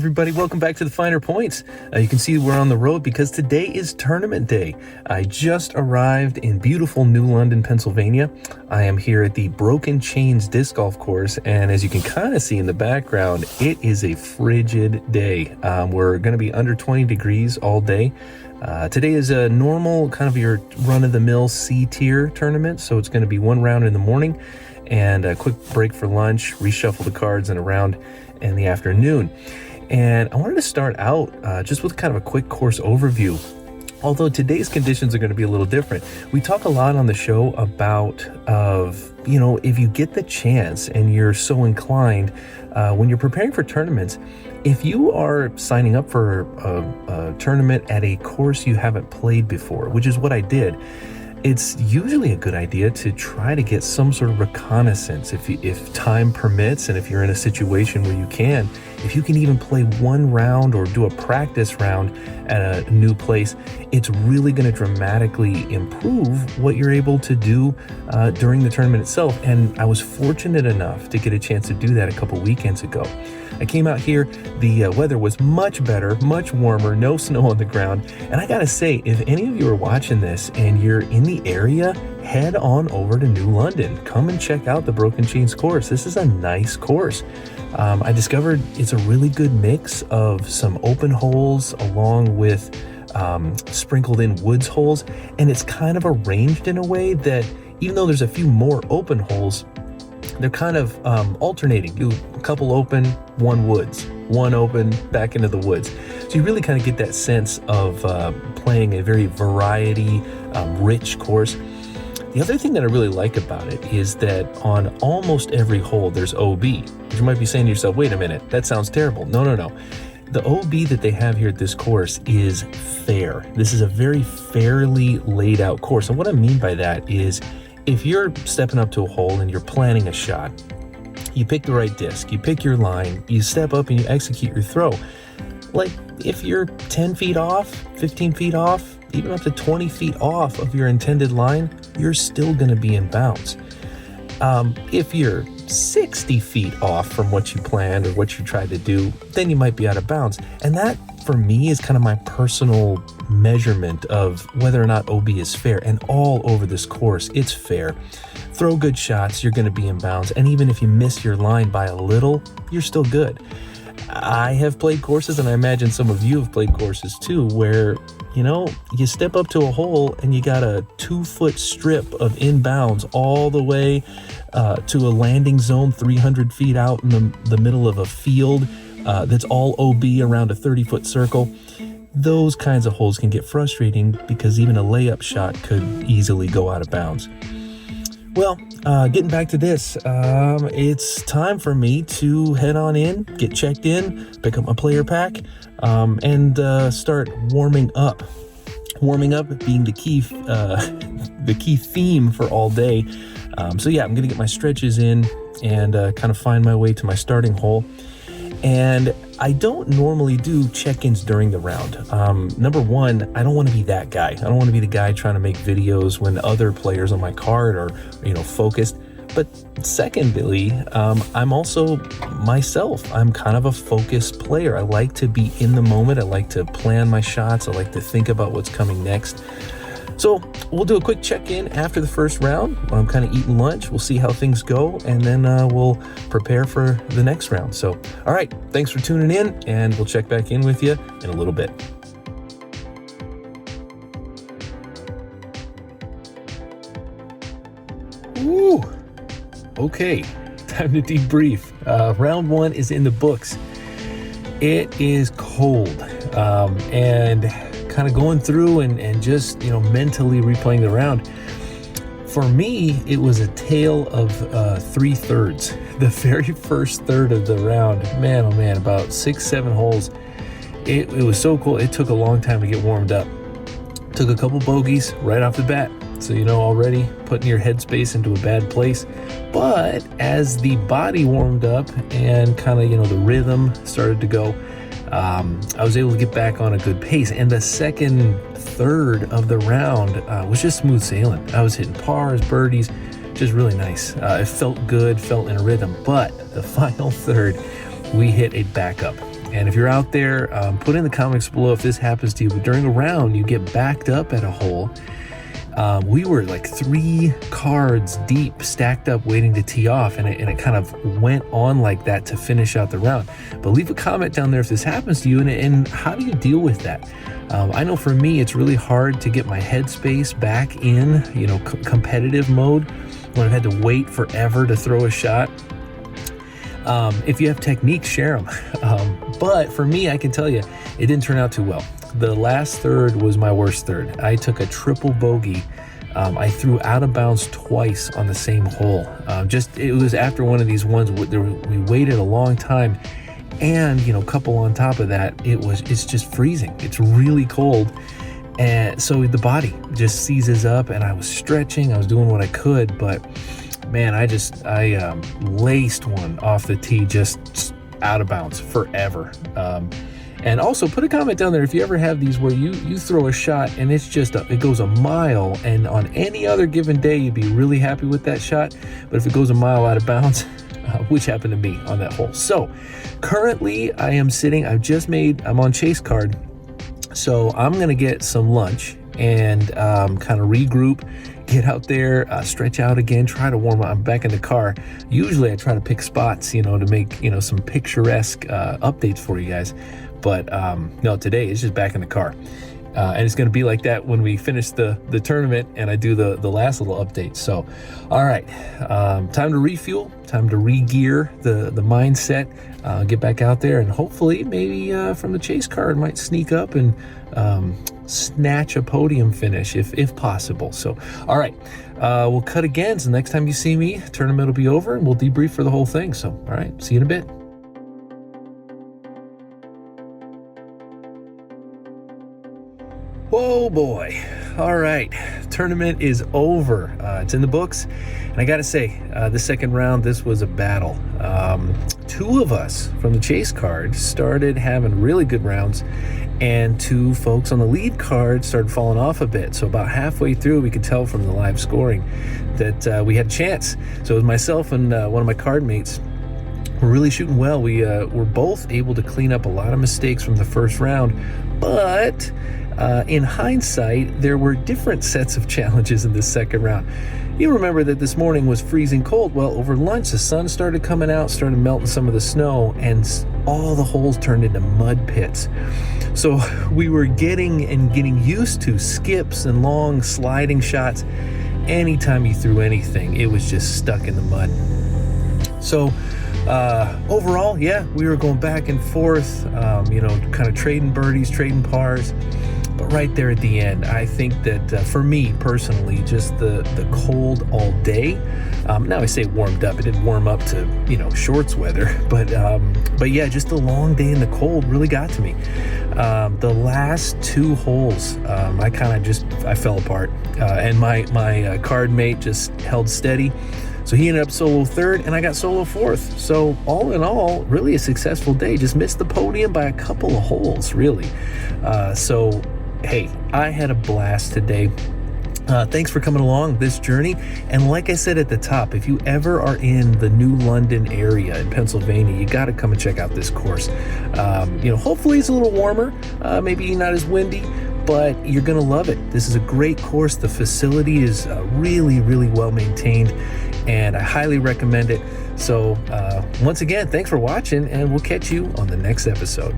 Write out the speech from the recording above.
everybody, welcome back to the Finer Points. You can see we're on the road because today is tournament day. I just arrived in beautiful New London, Pennsylvania. I am here at the Broken Chains Disc Golf Course, and as you can kind of see in the background, it is a frigid day. We're going to be under 20 degrees all day. Today is a normal kind of your run-of-the-mill C-Tier tournament, so it's going to be one round in the morning and a quick break for lunch, reshuffle the cards, and a round in the afternoon. And I wanted to start out just with kind of a quick course overview. Although today's conditions are going to be a little different. We talk a lot on the show about if you get the chance and you're so inclined, when you're preparing for tournaments, if you are signing up for a tournament at a course you haven't played before, which is what I did, it's usually a good idea to try to get some sort of reconnaissance if time permits, and if you're in a situation where you can, if you can even play one round or do a practice round at a new place, it's really going to dramatically improve what you're able to do during the tournament itself. And I was fortunate enough to get a chance to do that a couple weekends ago. I came out here, the weather was much better, much warmer, no snow on the ground. And I gotta say, if any of you are watching this and you're in the area, head on over to New London. Come and check out the Broken Chains course. This is a nice course. I discovered it's a really good mix of some open holes along with sprinkled in woods holes. And it's kind of arranged in a way that even though there's a few more open holes, they're kind of alternating. Do a couple open, one woods, one open, back into the woods. So you really kind of get that sense of playing a very variety, rich course. The other thing that I really like about it is that on almost every hole, there's OB. You might be saying to yourself, wait a minute, that sounds terrible. No. The OB that they have here at this course is fair. This is a very fairly laid out course. And what I mean by that is, if you're stepping up to a hole and you're planning a shot, you pick the right disc, you pick your line, you step up and you execute your throw. Like if you're 10 feet off, 15 feet off, even up to 20 feet off of your intended line, you're still going to be in bounds. If you're 60 feet off from what you planned or what you tried to do, then you might be out of bounds. And that, for me, is kind of my personal measurement of whether or not OB is fair. And all over this course, it's fair. Throw good shots, you're going to be in bounds. And even if you miss your line by a little, you're still good. I have played courses, and I imagine some of you have played courses too, where you step up to a hole and you got a 2-foot strip of inbounds all the way to a landing zone 300 feet out in the middle of a field that's all OB around a 30-foot circle. Those kinds of holes can get frustrating because even a layup shot could easily go out of bounds. Well, getting back to this, it's time for me to head on in, get checked in, pick up my player pack, and start warming up. Warming up being the key theme for all day. So yeah, I'm gonna get my stretches in and kind of find my way to my starting hole. And I don't normally do check-ins during the round. Number one, I don't want to be that guy. I don't want to be the guy trying to make videos when other players on my card are, focused. But secondly, I'm also myself. I'm kind of a focused player. I like to be in the moment. I like to plan my shots. I like to think about what's coming next. So we'll do a quick check-in after the first round. I'm kind of eating lunch. We'll see how things go, and then we'll prepare for the next round. So, all right, thanks for tuning in, and we'll check back in with you in a little bit. Woo! Okay, time to debrief. Round one is in the books. It is cold, and kind of going through and just mentally replaying the round. For me, it was a tale of 3/3. The very first third of the round, man, oh man, about 6-7 holes. It was so cool. It took a long time to get warmed up. Took a couple bogeys right off the bat, so already putting your headspace into a bad place. But as the body warmed up and kind of the rhythm started to go, I was able to get back on a good pace, and the second third of the round was just smooth sailing. I was hitting pars, birdies, just really nice. It felt good, felt in a rhythm, but the final third, we hit a backup. And if you're out there, put in the comments below if this happens to you. But during a round, you get backed up at a hole. We were like 3 cards deep, stacked up, waiting to tee off, and it kind of went on like that to finish out the round. But leave a comment down there if this happens to you, and how do you deal with that? I know for me, it's really hard to get my headspace back in, competitive mode when I've had to wait forever to throw a shot. If you have techniques, share them. But for me, I can tell you, it didn't turn out too well. The last third was my worst third. I took a triple bogey. I threw out of bounds twice on the same hole. It was after one of these ones where we waited a long time, and couple on top of that, it's just freezing. It's really cold, and so the body just seizes up. And I was stretching, I was doing what I could, but man, I laced one off the tee, just out of bounds forever. And also put a comment down there if you ever have these where you throw a shot and it goes a mile, and on any other given day you'd be really happy with that shot, but if it goes a mile out of bounds, which happened to me on that hole. So currently I'm on chase card, so I'm gonna get some lunch and kind of regroup, get out there, stretch out again, try to warm up. I'm back in the car. Usually I try to pick spots, to make some picturesque updates for you guys. But no, today it's just back in the car. And it's going to be like that when we finish the tournament and I do the last little update. So, all right, time to refuel, time to re-gear the mindset, get back out there, and hopefully maybe from the chase card might sneak up and snatch a podium finish if possible. So, all right, we'll cut again. So next time you see me, tournament will be over and we'll debrief for the whole thing. So, all right, see you in a bit. Whoa, boy. All right, tournament is over. It's in the books, and I gotta say, the second round, this was a battle. 2 of us from the chase card started having really good rounds, and 2 folks on the lead card started falling off a bit. So about halfway through, we could tell from the live scoring that we had a chance. So it was myself and one of my card mates. We're really shooting well. We were both able to clean up a lot of mistakes from the first round, but in hindsight, there were different sets of challenges in this second round. You remember that this morning was freezing cold. Well, over lunch, the sun started coming out, started melting some of the snow, and all the holes turned into mud pits. So we were getting used to skips and long sliding shots. Anytime you threw anything, it was just stuck in the mud. So overall, yeah, we were going back and forth, kind of trading birdies, trading pars. But right there at the end, I think that for me personally, just the cold all day. Now I say warmed up; it didn't warm up to shorts weather, but yeah, just the long day in the cold really got to me. The last 2 holes, I fell apart, and my card mate just held steady. So he ended up solo third, and I got solo fourth. So all in all, really a successful day. Just missed the podium by a couple of holes, really. So hey, I had a blast today. Thanks for coming along this journey. And like I said at the top, if you ever are in the New London area in Pennsylvania, you got to come and check out this course. Hopefully it's a little warmer, maybe not as windy, but you're going to love it. This is a great course. The facility is really, really well maintained, and I highly recommend it. So once again, thanks for watching, and we'll catch you on the next episode.